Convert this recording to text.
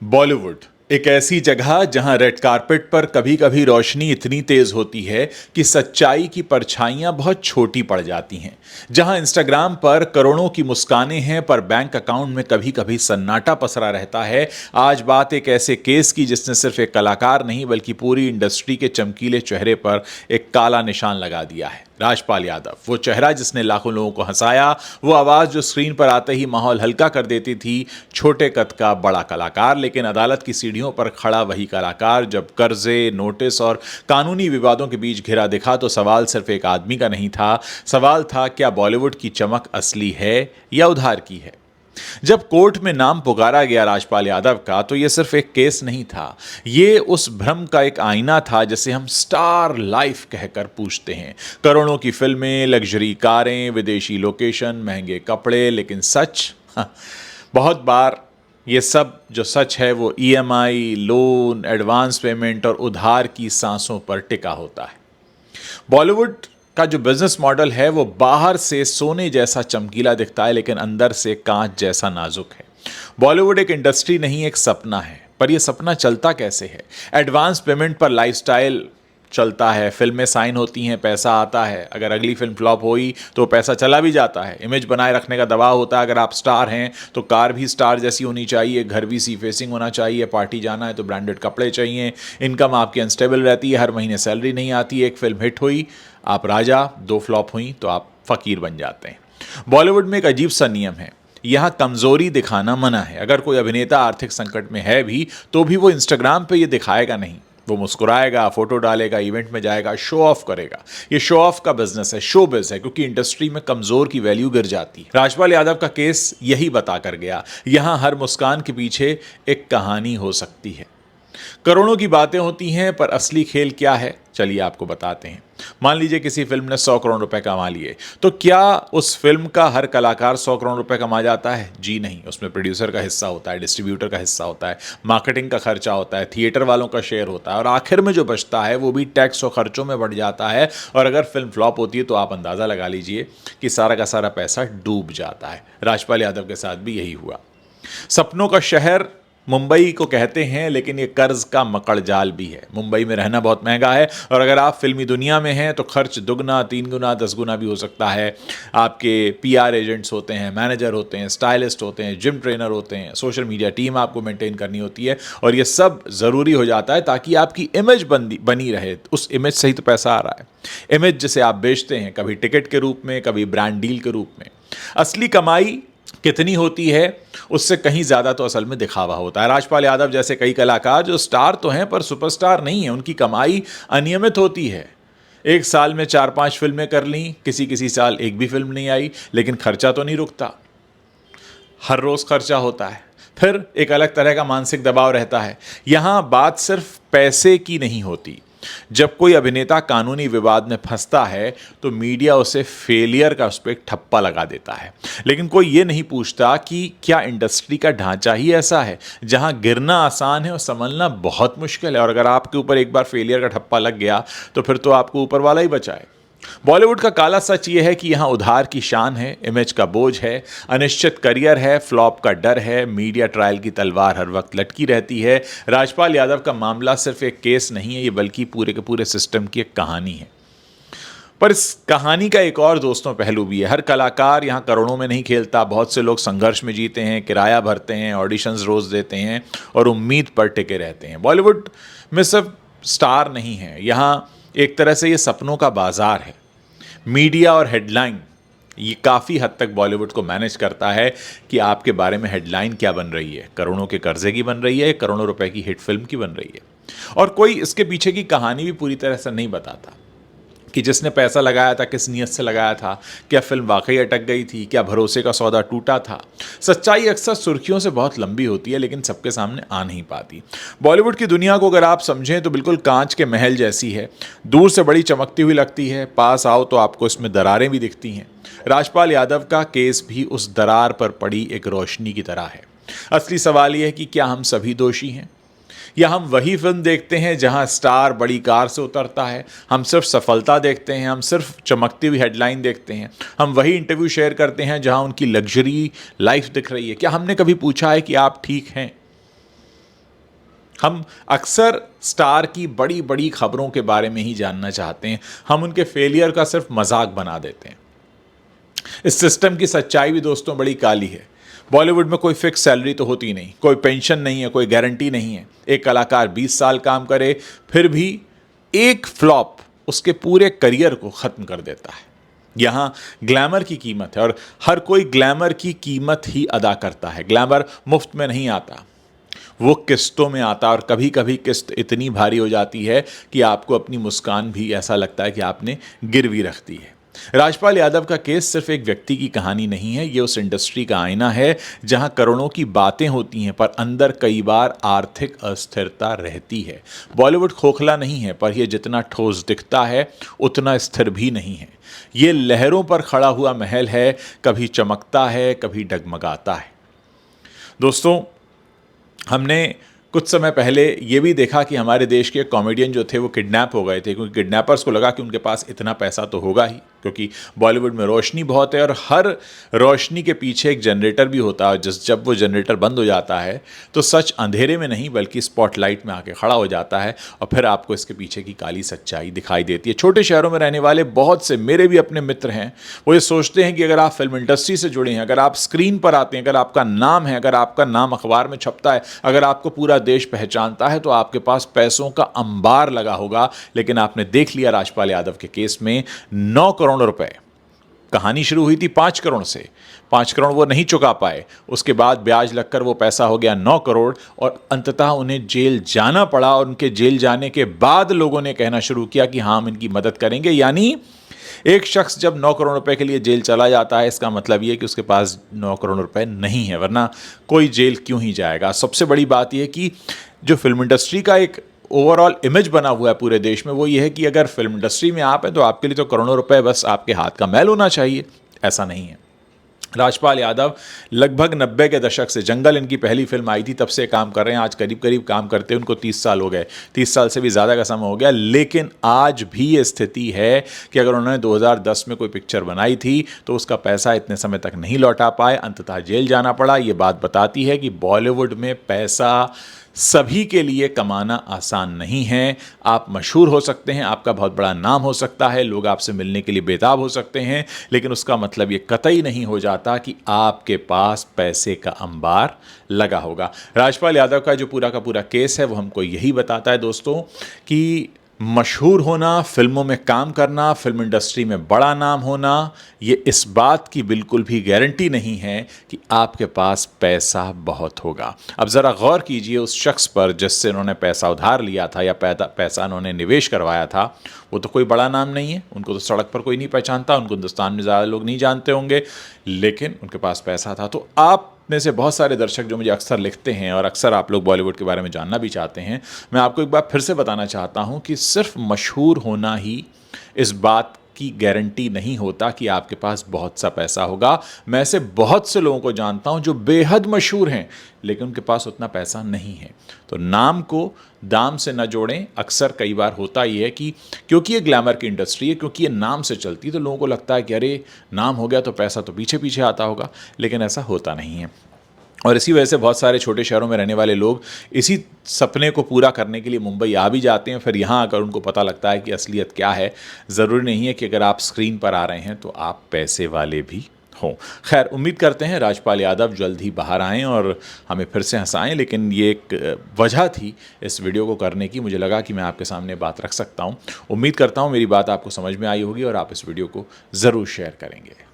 बॉलीवुड एक ऐसी जगह जहां रेड कारपेट पर कभी कभी रोशनी इतनी तेज होती है कि सच्चाई की परछाइयां बहुत छोटी पड़ जाती हैं। जहां इंस्टाग्राम पर करोड़ों की मुस्कानें हैं पर बैंक अकाउंट में कभी कभी सन्नाटा पसरा रहता है। आज बात एक ऐसे केस की जिसने सिर्फ एक कलाकार नहीं बल्कि पूरी इंडस्ट्री के चमकीले चेहरे पर एक काला निशान लगा दिया है। राजपाल यादव, वो चेहरा जिसने लाखों लोगों को हंसाया, वो आवाज़ जो स्क्रीन पर आते ही माहौल हल्का कर देती थी। छोटे कद का बड़ा कलाकार, लेकिन अदालत की सीढ़ियों पर खड़ा वही कलाकार। जब कर्जे, नोटिस और कानूनी विवादों के बीच घिरा दिखा तो सवाल सिर्फ एक आदमी का नहीं था। सवाल था, क्या बॉलीवुड की चमक असली है या उधार की है। जब कोर्ट में नाम पुकारा गया राजपाल यादव का, तो यह सिर्फ एक केस नहीं था, ये उस भ्रम का एक आईना था जिसे हम स्टार लाइफ कहकर पूछते हैं। करोड़ों की फिल्में, लग्जरी कारें, विदेशी लोकेशन, महंगे कपड़े, लेकिन सच, बहुत बार ये सब जो सच है वो ईएमआई, लोन, एडवांस पेमेंट और उधार की सांसों पर टिका होता है। बॉलीवुड का जो बिजनेस मॉडल है वो बाहर से सोने जैसा चमकीला दिखता है, लेकिन अंदर से कांच जैसा नाजुक है। बॉलीवुड एक इंडस्ट्री नहीं, एक सपना है। पर यह सपना चलता कैसे है? एडवांस पेमेंट पर लाइफस्टाइल चलता है, फिल्में साइन होती हैं, पैसा आता है, अगर अगली फिल्म फ्लॉप हुई तो पैसा चला भी जाता है। इमेज बनाए रखने का दबाव होता है, अगर आप स्टार हैं तो कार भी स्टार जैसी होनी चाहिए, घर भी सी फेसिंग होना चाहिए, पार्टी जाना है तो ब्रांडेड कपड़े चाहिए, इनकम आपकी अनस्टेबल रहती है, हर महीने सैलरी नहीं आती। एक फिल्म हिट हुई आप राजा, दो फ्लॉप हुई तो आप फकीर बन जाते हैं। बॉलीवुड में एक अजीब सा नियम है, यहां कमजोरी दिखाना मना है। अगर कोई अभिनेता आर्थिक संकट में है भी तो भी वो इंस्टाग्राम पे ये दिखाएगा नहीं। वो मुस्कुराएगा, फोटो डालेगा, इवेंट में जाएगा, शो ऑफ करेगा। ये शो ऑफ का बिजनेस है, शोबिज है, क्योंकि इंडस्ट्री में कमजोर की वैल्यू गिर जाती है। राजपाल यादव का केस यही बता कर गया, यहां हर मुस्कान के पीछे एक कहानी हो सकती है। करोड़ों की बातें होती हैं पर असली खेल क्या है, चलिए आपको बताते हैं। मान लीजिए किसी फिल्म ने 100 करोड़ रुपए कमा लिए, तो क्या उस फिल्म का हर कलाकार 100 करोड़ रुपए कमा जाता है? जी नहीं। उसमें प्रोड्यूसर का हिस्सा होता है, डिस्ट्रीब्यूटर का हिस्सा होता है, मार्केटिंग का खर्चा होता है, थिएटर वालों का शेयर होता है, और आखिर में जो बचता है वो भी टैक्स और खर्चों में बढ़ जाता है। और अगर फिल्म फ्लॉप होती है तो आप अंदाजा लगा लीजिए कि सारा का सारा पैसा डूब जाता है। राजपाल यादव के साथ भी यही हुआ। सपनों का शहर मुंबई को कहते हैं, लेकिन ये कर्ज का मकड़ जाल भी है। मुंबई में रहना बहुत महंगा है, और अगर आप फिल्मी दुनिया में हैं तो खर्च दुगना, 3 गुना, 10 गुना भी हो सकता है। आपके पीआर एजेंट्स होते हैं, मैनेजर होते हैं, स्टाइलिस्ट होते हैं, जिम ट्रेनर होते हैं, सोशल मीडिया टीम आपको मेंटेन करनी होती है, और ये सब ज़रूरी हो जाता है ताकि आपकी इमेज बनी रहे। उस इमेज से ही तो पैसा आ रहा है। इमेज जिसे आप बेचते हैं, कभी टिकट के रूप में, कभी ब्रांड डील के रूप में। असली कमाई कितनी होती है उससे कहीं ज्यादा तो असल में दिखावा होता है। राजपाल यादव जैसे कई कलाकार जो स्टार तो हैं पर सुपरस्टार नहीं है, उनकी कमाई अनियमित होती है। एक साल में 4-5 फिल्में कर ली, किसी किसी साल एक भी फिल्म नहीं आई, लेकिन खर्चा तो नहीं रुकता, हर रोज खर्चा होता है। फिर एक अलग तरह का मानसिक दबाव रहता है। यहां बात सिर्फ पैसे की नहीं होती। जब कोई अभिनेता कानूनी विवाद में फंसता है तो मीडिया उसे फेलियर का उस पर एक ठप्पा लगा देता है, लेकिन कोई ये नहीं पूछता कि क्या इंडस्ट्री का ढांचा ही ऐसा है जहां गिरना आसान है और संभलना बहुत मुश्किल है। और अगर आपके ऊपर एक बार फेलियर का ठप्पा लग गया तो फिर तो आपको ऊपर वाला ही बचाए। बॉलीवुड का काला सच यह है कि यहां उधार की शान है, इमेज का बोझ है, अनिश्चित करियर है, फ्लॉप का डर है, मीडिया ट्रायल की तलवार हर वक्त लटकी रहती है। राजपाल यादव का मामला सिर्फ एक केस नहीं है, ये बल्कि पूरे के पूरे सिस्टम की एक कहानी है। पर इस कहानी का एक और दोस्तों पहलू भी है। हर कलाकार यहाँ करोड़ों में नहीं खेलता। बहुत से लोग संघर्ष में जीते हैं, किराया भरते हैं, ऑडिशंस रोज देते हैं और उम्मीद पर टिके रहते हैं। बॉलीवुड में सिर्फ स्टार नहीं है, यहाँ एक तरह से ये सपनों का बाजार है। मीडिया और हेडलाइन ये काफ़ी हद तक बॉलीवुड को मैनेज करता है कि आपके बारे में हेडलाइन क्या बन रही है, करोड़ों के कर्जे की बन रही है, करोड़ों रुपए की हिट फिल्म की बन रही है। और कोई इसके पीछे की कहानी भी पूरी तरह से नहीं बताता कि जिसने पैसा लगाया था किस नीयत से लगाया था, क्या फिल्म वाकई अटक गई थी, क्या भरोसे का सौदा टूटा था। सच्चाई अक्सर सुर्खियों से बहुत लंबी होती है, लेकिन सबके सामने आ नहीं पाती। बॉलीवुड की दुनिया को अगर आप समझें तो बिल्कुल कांच के महल जैसी है, दूर से बड़ी चमकती हुई लगती है, पास आओ तो आपको इसमें दरारें भी दिखती हैं। राजपाल यादव का केस भी उस दरार पर पड़ी एक रोशनी की तरह है। असली सवाल यह है कि क्या हम सभी दोषी हैं, या हम वही फिल्म देखते हैं जहां स्टार बड़ी कार से उतरता है, हम सिर्फ सफलता देखते हैं, हम सिर्फ चमकती हुई हेडलाइन देखते हैं, हम वही इंटरव्यू शेयर करते हैं जहां उनकी लग्जरी लाइफ दिख रही है। क्या हमने कभी पूछा है कि आप ठीक हैं? हम अक्सर स्टार की बड़ी बड़ी खबरों के बारे में ही जानना चाहते हैं, हम उनके फेलियर का सिर्फ मजाक बना देते हैं। इस सिस्टम की सच्चाई भी दोस्तों बड़ी काली है। बॉलीवुड में कोई फिक्स सैलरी तो होती नहीं, कोई पेंशन नहीं है, कोई गारंटी नहीं है। एक कलाकार 20 साल काम करे फिर भी एक फ्लॉप उसके पूरे करियर को खत्म कर देता है। यहां ग्लैमर की कीमत है और हर कोई ग्लैमर की कीमत ही अदा करता है। ग्लैमर मुफ्त में नहीं आता, वो किस्तों में आता, और कभी कभी किस्त इतनी भारी हो जाती है कि आपको अपनी मुस्कान भी ऐसा लगता है कि आपने गिरवी रख दी है। राजपाल यादव का केस सिर्फ एक व्यक्ति की कहानी नहीं है, ये उस इंडस्ट्री का आईना है जहां करोड़ों की बातें होती हैं पर अंदर कई बार आर्थिक अस्थिरता रहती है। बॉलीवुड खोखला नहीं है, पर यह जितना ठोस दिखता है उतना स्थिर भी नहीं है। ये लहरों पर खड़ा हुआ महल है, कभी चमकता है, कभी डगमगाता है। दोस्तों, हमने कुछ समय पहले ये भी देखा कि हमारे देश के कॉमेडियन जो थे वो किडनैप हो गए थे, क्योंकि किडनैपर्स को लगा कि उनके पास इतना पैसा तो होगा ही, क्योंकि बॉलीवुड में रोशनी बहुत है और हर रोशनी के पीछे एक जनरेटर भी होता है। जब वो जनरेटर बंद हो जाता है तो सच अंधेरे में नहीं बल्कि स्पॉटलाइट में आके खड़ा हो जाता है और फिर आपको इसके पीछे की काली सच्चाई दिखाई देती है। छोटे शहरों में रहने वाले बहुत से मेरे भी अपने मित्र हैं, वो ये सोचते हैं कि अगर आप फिल्म इंडस्ट्री से जुड़े हैं, अगर आप स्क्रीन पर आते हैं, अगर आपका नाम है, अगर आपका नाम अखबार में छपता है, अगर आपको पूरा देश पहचानता है तो आपके पास पैसों का अंबार लगा होगा। लेकिन आपने देख लिया राजपाल यादव के केस में 9 करोड़ रुपए, कहानी शुरू हुई थी 5 करोड़ से, 5 करोड़ वो नहीं चुका पाए, उसके बाद ब्याज लगकर वो पैसा हो गया 9 करोड़ और अंततः उन्हें जेल जाना पड़ा। और उनके जेल जाने के बाद लोगों ने कहना शुरू किया कि हाँ, हम इनकी मदद करेंगे। यानी एक शख्स जब 9 करोड़ रुपए के लिए जेल चला जाता है, इसका मतलब ये कि उसके पास 9 करोड़ रुपए नहीं है, वरना कोई जेल क्यों ही जाएगा। सबसे बड़ी बात यह कि जो फिल्म इंडस्ट्री का एक ओवरऑल इमेज बना हुआ है पूरे देश में, वो ये है कि अगर फिल्म इंडस्ट्री में आप हैं तो आपके लिए तो करोड़ों रुपए बस आपके हाथ का मैल होना चाहिए। ऐसा नहीं है। राजपाल यादव लगभग 90 के दशक से, जंगल इनकी पहली फिल्म आई थी तब से काम कर रहे हैं। आज करीब करीब काम करते हैं उनको 30 साल हो गए, 30 साल से भी ज़्यादा का समय हो गया। लेकिन आज भी ये स्थिति है कि अगर उन्होंने 2010 में कोई पिक्चर बनाई थी तो उसका पैसा इतने समय तक नहीं लौटा पाए, अंततः जेल जाना पड़ा। ये बात बताती है कि बॉलीवुड में पैसा सभी के लिए कमाना आसान नहीं है। आप मशहूर हो सकते हैं, आपका बहुत बड़ा नाम हो सकता है, लोग आपसे मिलने के लिए बेताब हो सकते हैं, लेकिन उसका मतलब ये कतई नहीं हो जाता कि आपके पास पैसे का अंबार लगा होगा। राजपाल यादव का जो पूरा का पूरा केस है वो हमको यही बताता है दोस्तों कि मशहूर होना, फिल्मों में काम करना, फिल्म इंडस्ट्री में बड़ा नाम होना, ये इस बात की बिल्कुल भी गारंटी नहीं है कि आपके पास पैसा बहुत होगा। अब ज़रा गौर कीजिए उस शख्स पर जिससे उन्होंने पैसा उधार लिया था या पैसा उन्होंने निवेश करवाया था। वो तो कोई बड़ा नाम नहीं है, उनको तो सड़क पर कोई नहीं पहचानता, उनको हिंदुस्तान में ज़्यादा लोग नहीं जानते होंगे, लेकिन उनके पास पैसा था। तो आप में से बहुत सारे दर्शक जो मुझे अक्सर लिखते हैं और अक्सर आप लोग बॉलीवुड के बारे में जानना भी चाहते हैं, मैं आपको एक बार फिर से बताना चाहता हूं कि सिर्फ मशहूर होना ही इस बात की गारंटी नहीं होता कि आपके पास बहुत सा पैसा होगा। मैं ऐसे बहुत से लोगों को जानता हूं जो बेहद मशहूर हैं लेकिन उनके पास उतना पैसा नहीं है। तो नाम को दाम से न जोड़ें। अक्सर कई बार होता ही है कि क्योंकि ये ग्लैमर की इंडस्ट्री है, क्योंकि ये नाम से चलती है, तो लोगों को लगता है कि अरे नाम हो गया तो पैसा तो पीछे पीछे आता होगा, लेकिन ऐसा होता नहीं है। और इसी वजह से बहुत सारे छोटे शहरों में रहने वाले लोग इसी सपने को पूरा करने के लिए मुंबई आ भी जाते हैं। फिर यहाँ आकर उनको पता लगता है कि असलियत क्या है। ज़रूरी नहीं है कि अगर आप स्क्रीन पर आ रहे हैं तो आप पैसे वाले भी हों। खैर, उम्मीद करते हैं राजपाल यादव जल्द ही बाहर आएँ और हमें फिर से हंसाएं। लेकिन ये एक वजह थी इस वीडियो को करने की, मुझे लगा कि मैं आपके सामने बात रख सकता हूँ। उम्मीद करता हूँ मेरी बात आपको समझ में आई होगी और आप इस वीडियो को ज़रूर शेयर करेंगे।